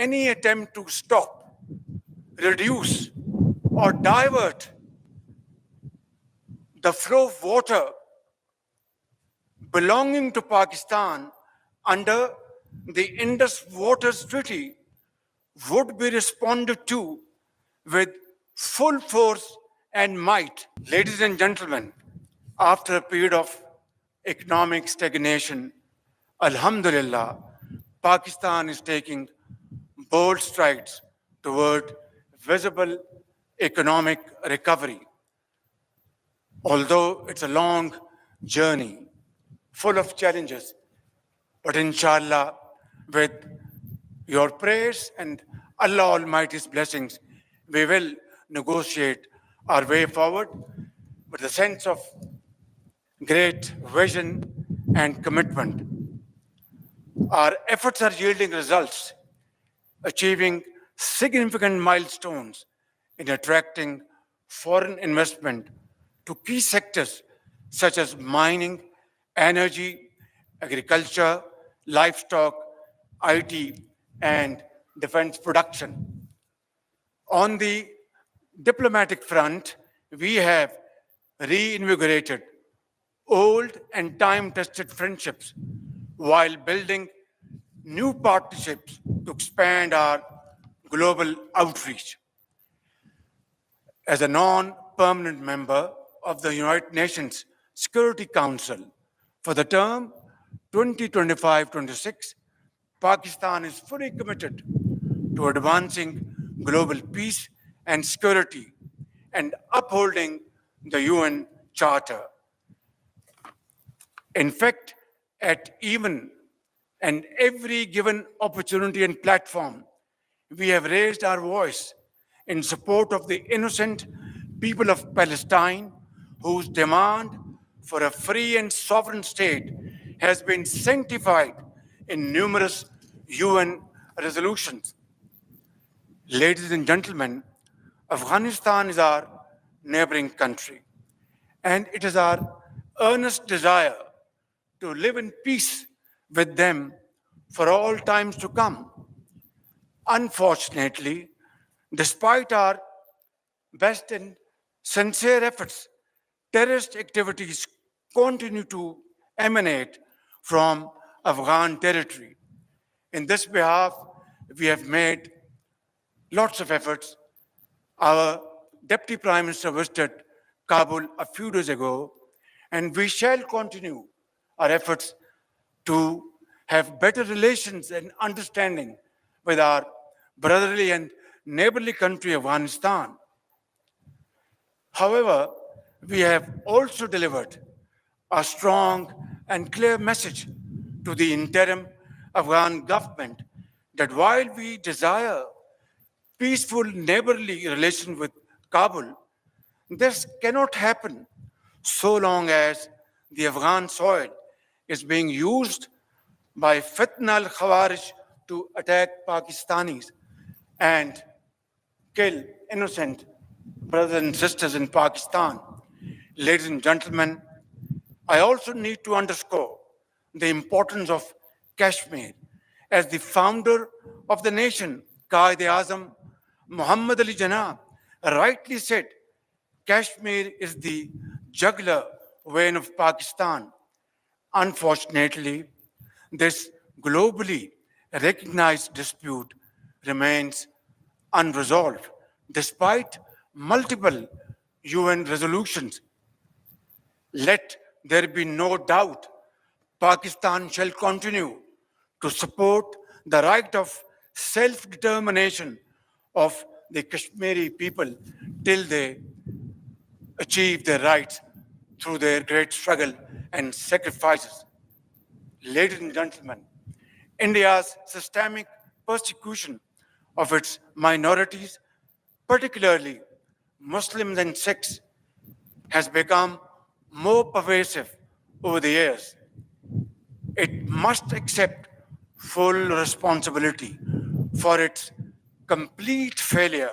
any attempt to stop, reduce, or divert the flow of water belonging to Pakistan under the Indus Waters Treaty would be responded to with full force and might. Ladies and gentlemen, after a period of economic stagnation, Alhamdulillah, Pakistan is taking bold strides toward visible economic recovery. Although it's a long journey, full of challenges, but inshallah, with your prayers and Allah Almighty's blessings, we will negotiate our way forward with a sense of great vision and commitment. Our efforts are yielding results, achieving significant milestones in attracting foreign investment to key sectors such as mining, energy, agriculture, livestock, IT, and defense production. On the diplomatic front, we have reinvigorated old and time-tested friendships while building new partnerships to expand our global outreach. As a non-permanent member of the United Nations Security Council for the term 2025-26, Pakistan is fully committed to advancing global peace and security and upholding the UN Charter. In fact, at even and every given opportunity and platform, we have raised our voice in support of the innocent people of Palestine, whose demand for a free and sovereign state has been sanctified in numerous UN resolutions. Ladies and gentlemen, Afghanistan is our neighboring country, and it is our earnest desire to live in peace with them for all times to come. Unfortunately, despite our best and sincere efforts, terrorist activities continue to emanate from Afghan territory. In this behalf, we have made lots of efforts. Our Deputy Prime Minister visited Kabul a few days ago, and we shall continue our efforts to have better relations and understanding with our brotherly and neighborly country, Afghanistan. However, we have also delivered a strong and clear message to the interim Afghan government that while we desire peaceful neighborly relations with Kabul, this cannot happen so long as the Afghan soil is being used by Fitna al-Khawarij to attack Pakistanis and kill innocent brothers and sisters in Pakistan. Ladies and gentlemen, I also need to underscore the importance of Kashmir. As the founder of the nation, E'ظam Muhammad Ali Jinnah rightly said, Kashmir is the jugular vein of Pakistan. Unfortunately, this globally recognized dispute remains unresolved despite multiple UN resolutions. Let there be no doubt, Pakistan shall continue to support the right of self-determination of the Kashmiri people till they achieve their rights through their great struggle and sacrifices. Ladies and gentlemen, India's systemic persecution of its minorities, particularly Muslims and Sikhs, has become more pervasive over the years. It must accept full responsibility for its complete failure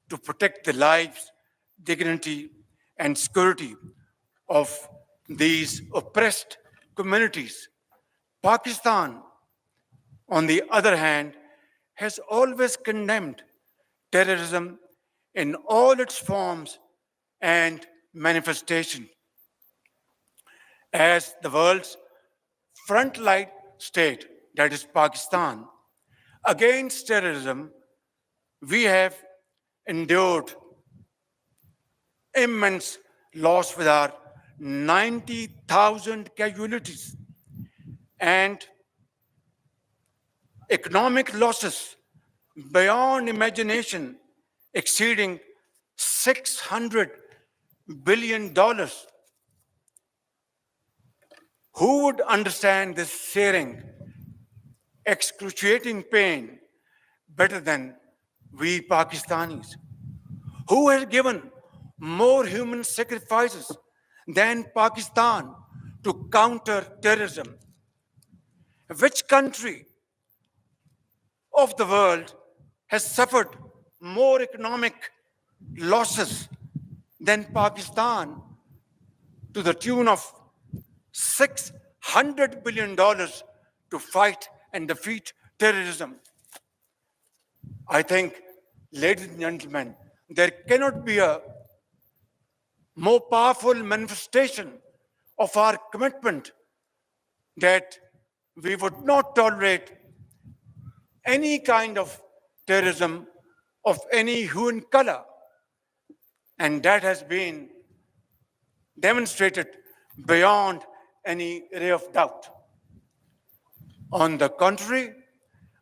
to protect the lives, dignity, and security of these oppressed communities. Pakistan, on the other hand, has always condemned terrorism in all its forms and manifestations. As the world's frontline state, that is Pakistan, against terrorism, we have endured immense loss with our 90,000 casualties and economic losses beyond imagination exceeding $600 billion. Who would understand this searing, excruciating pain better than we Pakistanis? Who has given more human sacrifices than Pakistan to counter terrorism? Which country of the world has suffered more economic losses than Pakistan to the tune of $600 billion to fight and defeat terrorism? I think, ladies and gentlemen, there cannot be a more powerful manifestation of our commitment that we would not tolerate any kind of terrorism of any hue and color. And that has been demonstrated beyond any ray of doubt. On the contrary,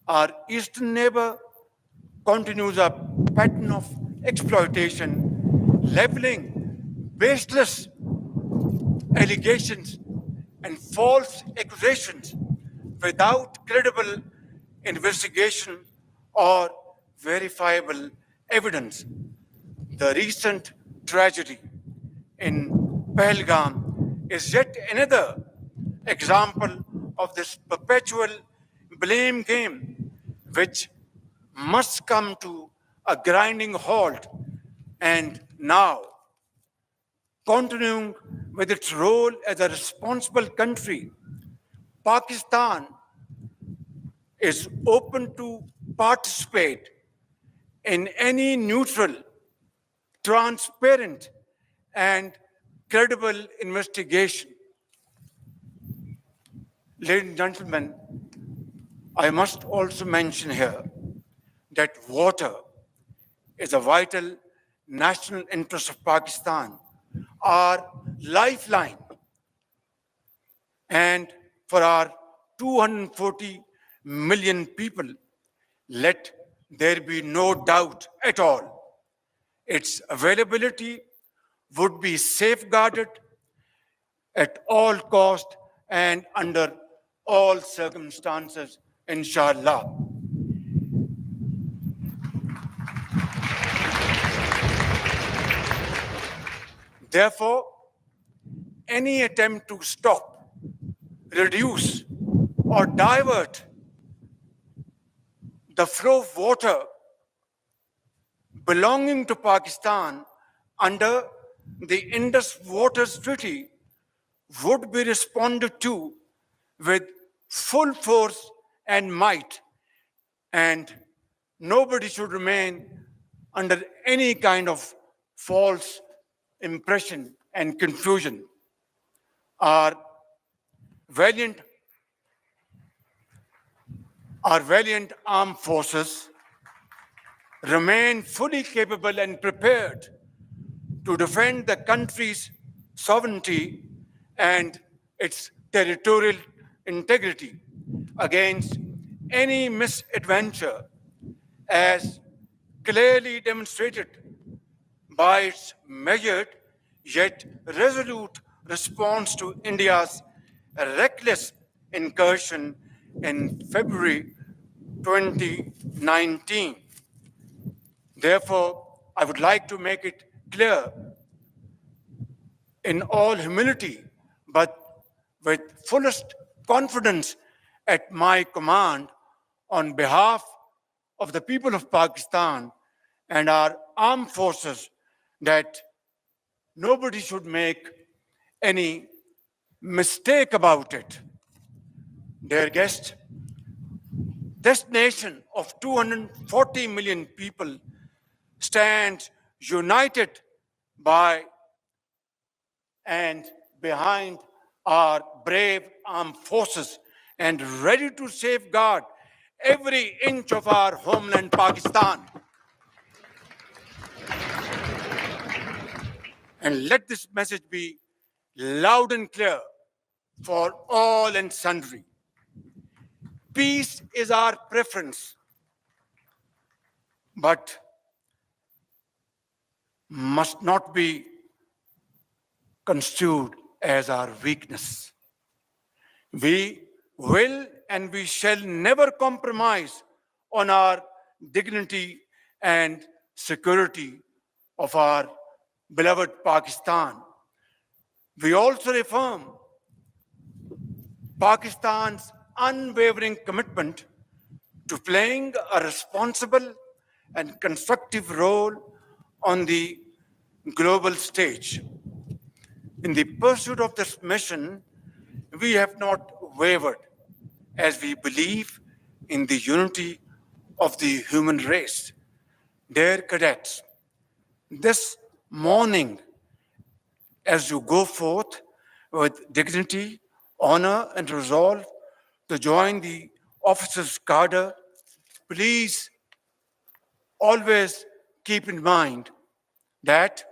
our eastern neighbor continues a pattern of exploitation, leveling baseless allegations and false accusations without credible investigation or verifiable evidence. The recent tragedy in Pahalgam is yet another example of this perpetual blame game, which must come to a grinding halt. And now, continuing with its role as a responsible country, Pakistan is open to participate in any neutral, transparent, and credible investigation. Ladies and gentlemen, I must also mention here that water is a vital national interest of Pakistan, our lifeline. And for our 240 million people, let there be no doubt at all, its availability would be safeguarded at all cost and under all circumstances, inshallah. Therefore, any attempt to stop, reduce, or divert the flow of water belonging to Pakistan under the Indus Waters Treaty would be responded to with full force and might, and nobody should remain under any kind of false impression and confusion. Our valiant armed forces remain fully capable and prepared to defend the country's sovereignty and its territorial integrity against any misadventure, as clearly demonstrated by its measured yet resolute response to India's reckless incursion in February 2019. Therefore, I would like to make it clear in all humility, but with fullest confidence at my command, on behalf of the people of Pakistan and our armed forces, that nobody should make any mistake about it. Dear guests, This nation of 240 million people stands united by and behind our brave armed forces and ready to safeguard every inch of our homeland, Pakistan. And let this message be loud and clear for all and sundry. Peace is our preference, but must not be construed as our weakness. We will and we shall never compromise on our dignity and security of our beloved Pakistan. We also reaffirm Pakistan's unwavering commitment to playing a responsible and constructive role on the global stage. In the pursuit of this mission, we have not wavered as we believe in the unity of the human race. Dear cadets, this morning, as you go forth with dignity, honor, and resolve to join the officers' cadre, please always keep in mind that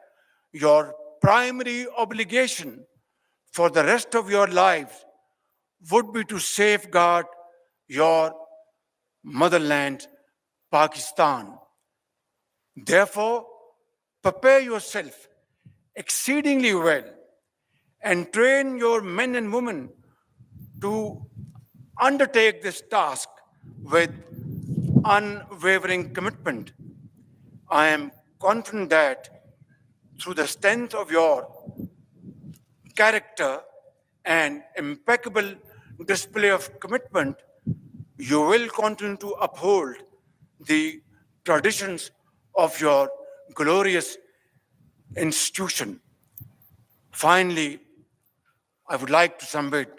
your primary obligation for the rest of your lives would be to safeguard your motherland, Pakistan. Therefore, prepare yourself exceedingly well and train your men and women to undertake this task with unwavering commitment. I am confident that through the strength of your character and impeccable display of commitment, you will continue to uphold the traditions of your glorious institution. Finally, I would like to submit,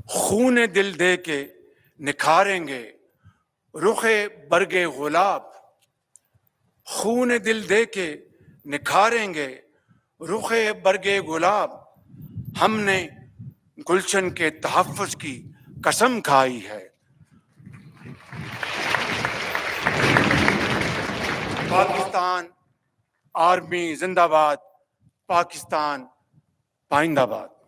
खून दिल दे के निखारेंगे रुखे बरगे गुलाब, खून दिल दे के निखारेंगे रुखे बरगे गुलाब, हमने गुलशन के तहफ़्फ़ुज़ की कसम खाई है। पाकिस्तान आर्मी जिंदाबाद, पाकिस्तान पाइंदाबाद।